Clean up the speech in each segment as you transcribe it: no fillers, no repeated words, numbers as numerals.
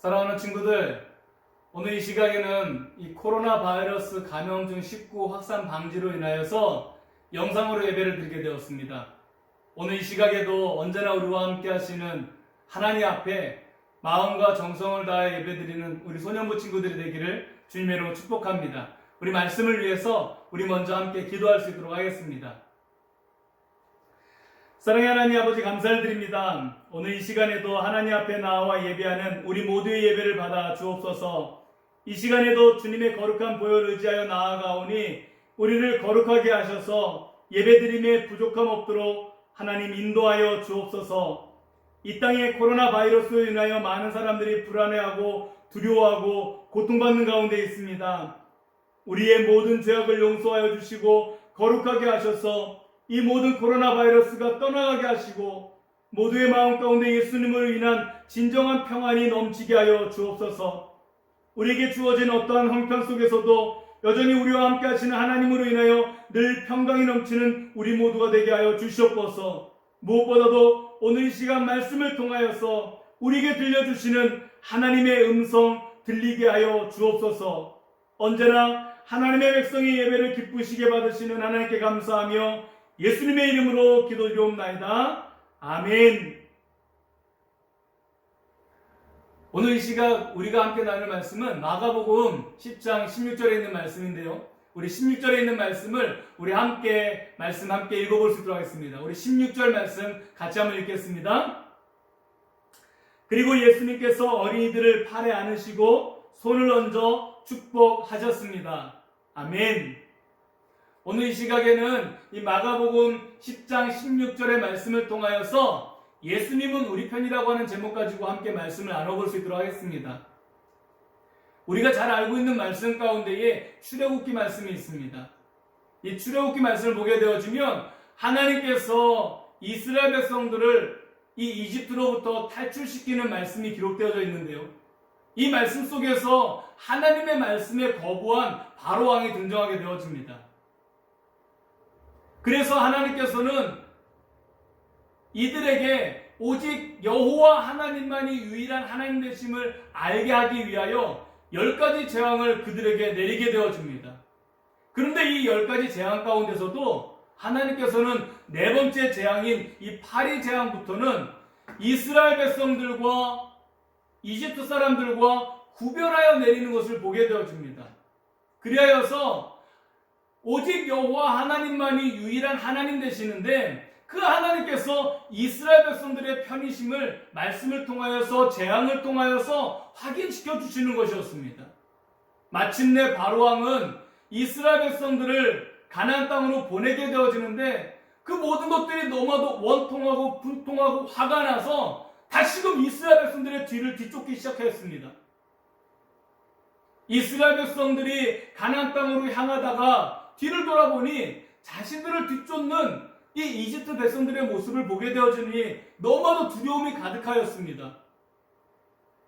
사랑하는 친구들, 오늘 이 시각에는 이 코로나 바이러스 감염증 19 확산 방지로 인하여서 영상으로 예배를 드리게 되었습니다. 오늘 이 시각에도 언제나 우리와 함께 하시는 하나님 앞에 마음과 정성을 다해 예배드리는 우리 소년부 친구들이 되기를 주님의 이름으로 축복합니다. 우리 말씀을 위해서 우리 먼저 함께 기도할 수 있도록 하겠습니다. 사랑의 하나님 아버지, 감사를 드립니다. 오늘 이 시간에도 하나님 앞에 나와 예배하는 우리 모두의 예배를 받아 주옵소서. 이 시간에도 주님의 거룩한 보혈을 의지하여 나아가오니 우리를 거룩하게 하셔서 예배드림에 부족함 없도록 하나님 인도하여 주옵소서. 이 땅에 코로나 바이러스로 인하여 많은 사람들이 불안해하고 두려워하고 고통받는 가운데 있습니다. 우리의 모든 죄악을 용서하여 주시고 거룩하게 하셔서 이 모든 코로나 바이러스가 떠나가게 하시고 모두의 마음 가운데 예수님을 인한 진정한 평안이 넘치게 하여 주옵소서. 우리에게 주어진 어떠한 형편 속에서도 여전히 우리와 함께 하시는 하나님으로 인하여 늘 평강이 넘치는 우리 모두가 되게 하여 주시옵소서. 무엇보다도 오늘 이 시간 말씀을 통하여서 우리에게 들려주시는 하나님의 음성 들리게 하여 주옵소서. 언제나 하나님의 백성의 예배를 기쁘시게 받으시는 하나님께 감사하며 예수님의 이름으로 기도드리옵나이다. 아멘. 오늘 이 시각 우리가 함께 나눌 말씀은 마가복음 10장 16절에 있는 말씀인데요. 우리 16절에 있는 말씀을 우리 함께 읽어볼 수 있도록 하겠습니다. 우리 16절 말씀 같이 한번 읽겠습니다. 그리고 예수님께서 어린이들을 팔에 안으시고 손을 얹어 축복하셨습니다. 아멘. 오늘 이 시각에는 이 마가복음 10장 16절의 말씀을 통하여서 예수님은 우리 편이라고 하는 제목 가지고 함께 말씀을 나눠볼 수 있도록 하겠습니다. 우리가 잘 알고 있는 말씀 가운데에 출애굽기 말씀이 있습니다. 이 출애굽기 말씀을 보게 되어지면 하나님께서 이스라엘 백성들을 이 이집트로부터 탈출시키는 말씀이 기록되어져 있는데요. 이 말씀 속에서 하나님의 말씀에 거부한 바로 왕이 등장하게 되어집니다. 그래서 하나님께서는 이들에게 오직 여호와 하나님만이 유일한 하나님 되심을 알게 하기 위하여 10가지 재앙을 그들에게 내리게 되어집니다. 그런데 이 10가지 재앙 가운데서도 하나님께서는 네 번째 재앙인 이 파리 재앙부터는 이스라엘 백성들과 이집트 사람들과 구별하여 내리는 것을 보게 되어집니다. 그리하여서 오직 여호와 하나님만이 유일한 하나님 되시는데 그 하나님께서 이스라엘 백성들의 편이심을 말씀을 통하여서 재앙을 통하여서 확인시켜 주시는 것이었습니다. 마침내 바로왕은 이스라엘 백성들을 가나안 땅으로 보내게 되어지는데 그 모든 것들이 너무나도 원통하고 분통하고 화가 나서 다시금 이스라엘 백성들의 뒤를 뒤쫓기 시작하였습니다. 이스라엘 백성들이 가나안 땅으로 향하다가 뒤를 돌아보니 자신들을 뒤쫓는 이 이집트 백성들의 모습을 보게 되어지니 너무나도 두려움이 가득하였습니다.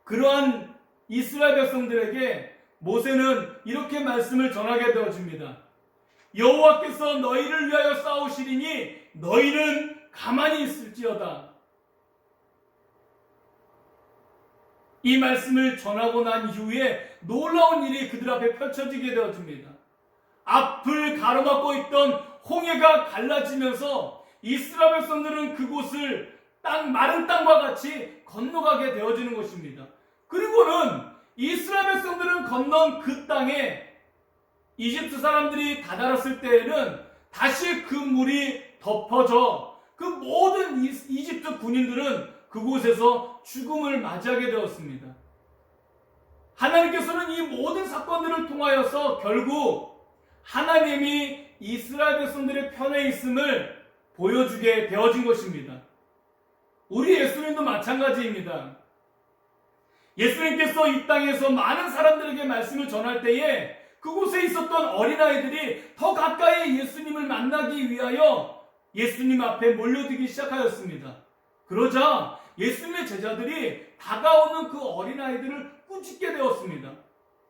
그러한 이스라엘 백성들에게 모세는 이렇게 말씀을 전하게 되어집니다. 여호와께서 너희를 위하여 싸우시리니 너희는 가만히 있을지어다. 이 말씀을 전하고 난 이후에 놀라운 일이 그들 앞에 펼쳐지게 되어집니다. 앞을 가로막고 있던 홍해가 갈라지면서 이스라엘 백성들은 그곳을 마른 땅과 같이 건너가게 되어지는 것입니다. 그리고는 이스라엘 백성들은 건넌 그 땅에 이집트 사람들이 다다랐을 때에는 다시 그 물이 덮어져 그 모든 이집트 군인들은 그곳에서 죽음을 맞이하게 되었습니다. 하나님께서는 이 모든 사건들을 통하여서 결국 하나님이 이스라엘 백성들의 편에 있음을 보여주게 되어진 것입니다. 우리 예수님도 마찬가지입니다. 예수님께서 이 땅에서 많은 사람들에게 말씀을 전할 때에 그곳에 있었던 어린아이들이 더 가까이 예수님을 만나기 위하여 예수님 앞에 몰려들기 시작하였습니다. 그러자 예수님의 제자들이 다가오는 그 어린아이들을 꾸짖게 되었습니다.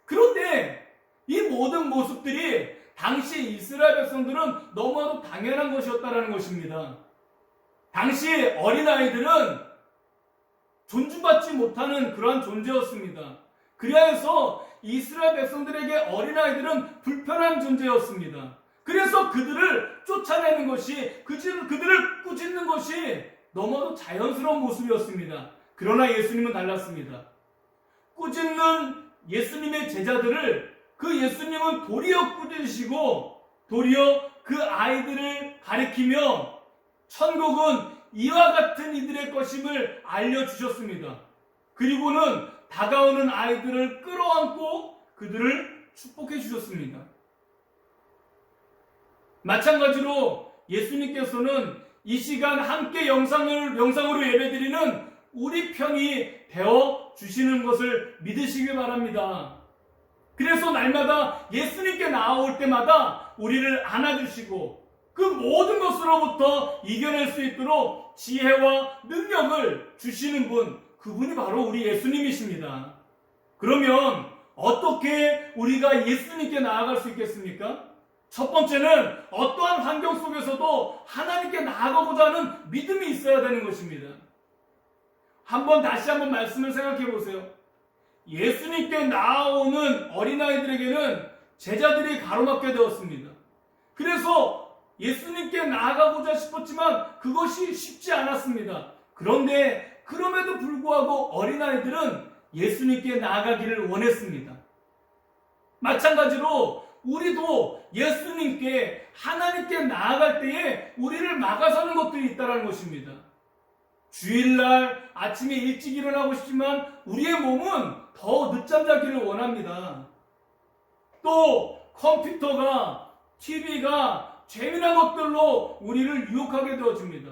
그런데 이 모든 모습들이 당시 이스라엘 백성들은 너무나도 당연한 것이었다는 것입니다. 당시 어린아이들은 존중받지 못하는 그러한 존재였습니다. 그리하여서 이스라엘 백성들에게 어린아이들은 불편한 존재였습니다. 그래서 그들을 쫓아내는 것이, 그들을 꾸짖는 것이 너무도 자연스러운 모습이었습니다. 그러나 예수님은 달랐습니다. 꾸짖는 예수님의 제자들을 그 예수님은 도리어 꾸짖으시고 도리어 그 아이들을 가리키며 천국은 이와 같은 이들의 것임을 알려주셨습니다. 그리고는 다가오는 아이들을 끌어안고 그들을 축복해 주셨습니다. 마찬가지로 예수님께서는 이 시간 함께 영상으로 예배드리는 우리 편이 되어 주시는 것을 믿으시길 바랍니다. 그래서 날마다 예수님께 나아올 때마다 우리를 안아주시고 그 모든 것으로부터 이겨낼 수 있도록 지혜와 능력을 주시는 분, 그분이 바로 우리 예수님이십니다. 그러면 어떻게 우리가 예수님께 나아갈 수 있겠습니까? 첫 번째는 어떠한 환경 속에서도 하나님께 나아가고자 하는 믿음이 있어야 되는 것입니다. 다시 한번 말씀을 생각해 보세요. 예수님께 나아오는 어린아이들에게는 제자들이 가로막게 되었습니다. 그래서 예수님께 나아가고자 싶었지만 그것이 쉽지 않았습니다. 그런데 그럼에도 불구하고 어린아이들은 예수님께 나아가기를 원했습니다. 마찬가지로 우리도 예수님께, 하나님께 나아갈 때에 우리를 막아서는 것들이 있다는 것입니다. 주일날 아침에 일찍 일어나고 싶지만 우리의 몸은 더 늦잠 자기를 원합니다. 또 컴퓨터가, TV가 재미난 것들로 우리를 유혹하게 되어집니다.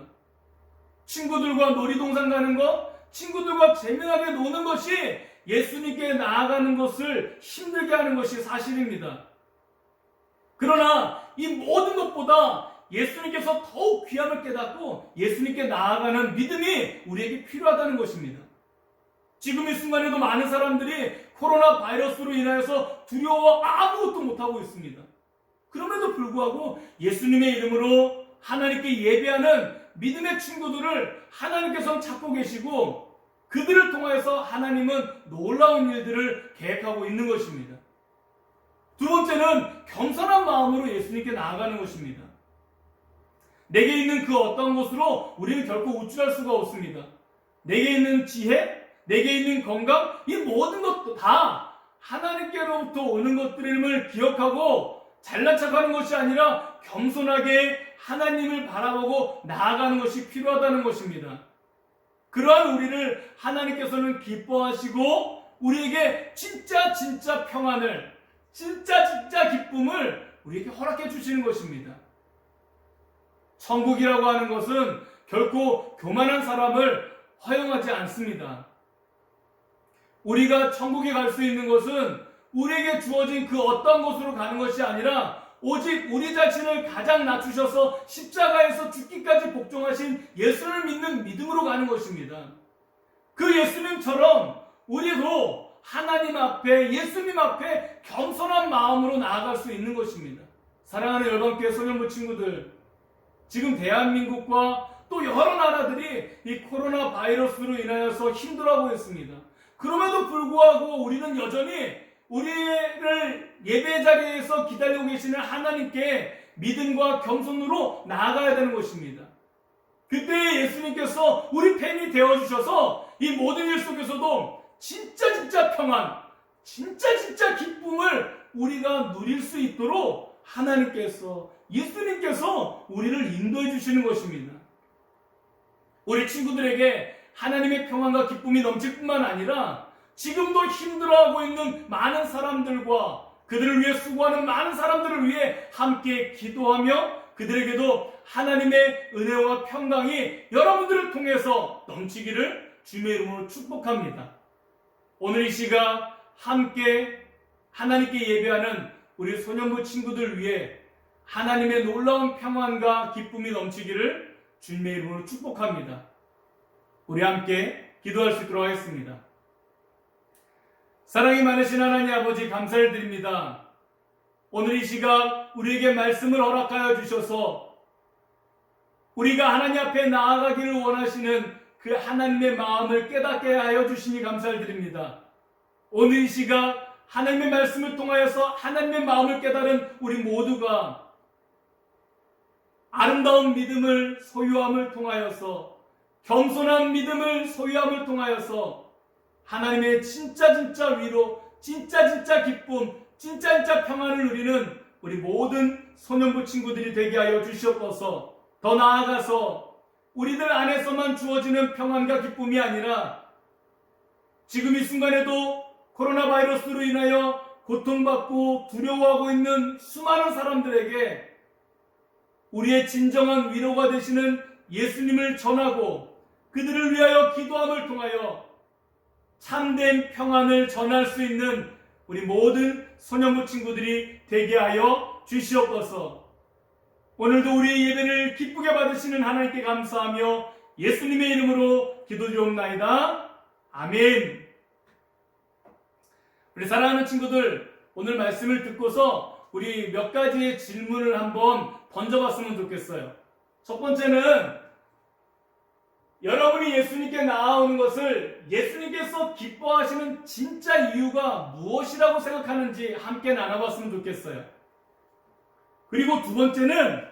친구들과 놀이동산 가는 것, 친구들과 재미나게 노는 것이 예수님께 나아가는 것을 힘들게 하는 것이 사실입니다. 그러나 이 모든 것보다 예수님께서 더욱 귀함을 깨닫고 예수님께 나아가는 믿음이 우리에게 필요하다는 것입니다. 지금 이 순간에도 많은 사람들이 코로나 바이러스로 인하여서 두려워 아무것도 못하고 있습니다. 그럼에도 불구하고 예수님의 이름으로 하나님께 예배하는 믿음의 친구들을 하나님께서는 찾고 계시고 그들을 통해서 하나님은 놀라운 일들을 계획하고 있는 것입니다. 두 번째는 겸손한 마음으로 예수님께 나아가는 것입니다. 내게 있는 그 어떤 것으로 우리는 결코 우쭐할 수가 없습니다. 내게 있는 지혜, 내게 있는 건강, 이 모든 것도 다 하나님께로부터 오는 것들임을 기억하고 잘난 척하는 것이 아니라 겸손하게 하나님을 바라보고 나아가는 것이 필요하다는 것입니다. 그러한 우리를 하나님께서는 기뻐하시고 우리에게 진짜 평안을, 진짜 기쁨을 우리에게 허락해 주시는 것입니다. 천국이라고 하는 것은 결코 교만한 사람을 허용하지 않습니다. 우리가 천국에 갈 수 있는 것은 우리에게 주어진 그 어떤 곳으로 가는 것이 아니라 오직 우리 자신을 가장 낮추셔서 십자가에서 죽기까지 복종하신 예수를 믿는 믿음으로 가는 것입니다. 그 예수님처럼 우리도 하나님 앞에, 예수님 앞에 겸손한 마음으로 나아갈 수 있는 것입니다. 사랑하는 열방교회 소년부 친구들, 지금 대한민국과 또 여러 나라들이 이 코로나 바이러스로 인하여서 힘들어하고 있습니다. 그럼에도 불구하고 우리는 여전히 우리를 예배 자리에서 기다리고 계시는 하나님께 믿음과 겸손으로 나아가야 되는 것입니다. 그때 예수님께서 우리 팬이 되어주셔서 이 모든 일 속에서도 진짜 평안, 진짜 기쁨을 우리가 누릴 수 있도록 하나님께서, 예수님께서 우리를 인도해 주시는 것입니다. 우리 친구들에게 하나님의 평안과 기쁨이 넘칠 뿐만 아니라 지금도 힘들어하고 있는 많은 사람들과 그들을 위해 수고하는 많은 사람들을 위해 함께 기도하며 그들에게도 하나님의 은혜와 평강이 여러분들을 통해서 넘치기를 주님의 이름으로 축복합니다. 오늘 이 시간 함께 하나님께 예배하는 우리 소년부 친구들 위해 하나님의 놀라운 평안과 기쁨이 넘치기를 주님의 이름으로 축복합니다. 우리 함께 기도할 수 있도록 하겠습니다. 사랑이 많으신 하나님 아버지, 감사를 드립니다. 오늘 이 시간 우리에게 말씀을 허락하여 주셔서 우리가 하나님 앞에 나아가기를 원하시는 그 하나님의 마음을 깨닫게 하여 주시니 감사를 드립니다. 오늘 이 시간 하나님의 말씀을 통하여서 하나님의 마음을 깨달은 우리 모두가 아름다운 믿음을 소유함을 통하여서, 겸손한 믿음을 소유함을 통하여서 하나님의 진짜 위로, 진짜 기쁨, 진짜 평안을 누리는 우리 모든 소년부 친구들이 되게 하여 주시옵소서. 더 나아가서 우리들 안에서만 주어지는 평안과 기쁨이 아니라 지금 이 순간에도 코로나 바이러스로 인하여 고통받고 두려워하고 있는 수많은 사람들에게 우리의 진정한 위로가 되시는 예수님을 전하고 그들을 위하여 기도함을 통하여 참된 평안을 전할 수 있는 우리 모든 소년부 친구들이 되게 하여 주시옵소서. 오늘도 우리의 예배를 기쁘게 받으시는 하나님께 감사하며 예수님의 이름으로 기도드리옵나이다. 아멘. 우리 사랑하는 친구들, 오늘 말씀을 듣고서 우리 몇 가지의 질문을 한번 던져봤으면 좋겠어요. 첫 번째는 여러분이 예수님께 나아오는 것을 예수님께서 기뻐하시는 진짜 이유가 무엇이라고 생각하는지 함께 나눠봤으면 좋겠어요. 그리고 두 번째는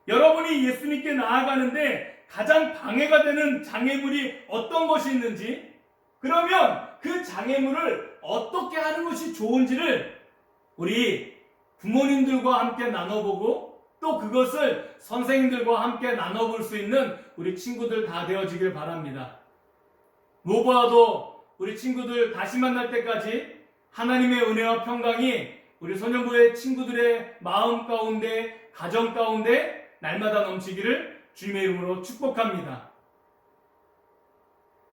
여러분이 예수님께 나아가는데 가장 방해가 되는 장애물이 어떤 것이 있는지, 그러면 그 장애물을 어떻게 하는 것이 좋은지를 우리 부모님들과 함께 나눠보고 또 그것을 선생님들과 함께 나눠볼 수 있는 우리 친구들 다 되어지길 바랍니다. 무엇보다도 우리 친구들 다시 만날 때까지 하나님의 은혜와 평강이 우리 소년부의 친구들의 마음 가운데, 가정 가운데 날마다 넘치기를 주님의 이름으로 축복합니다.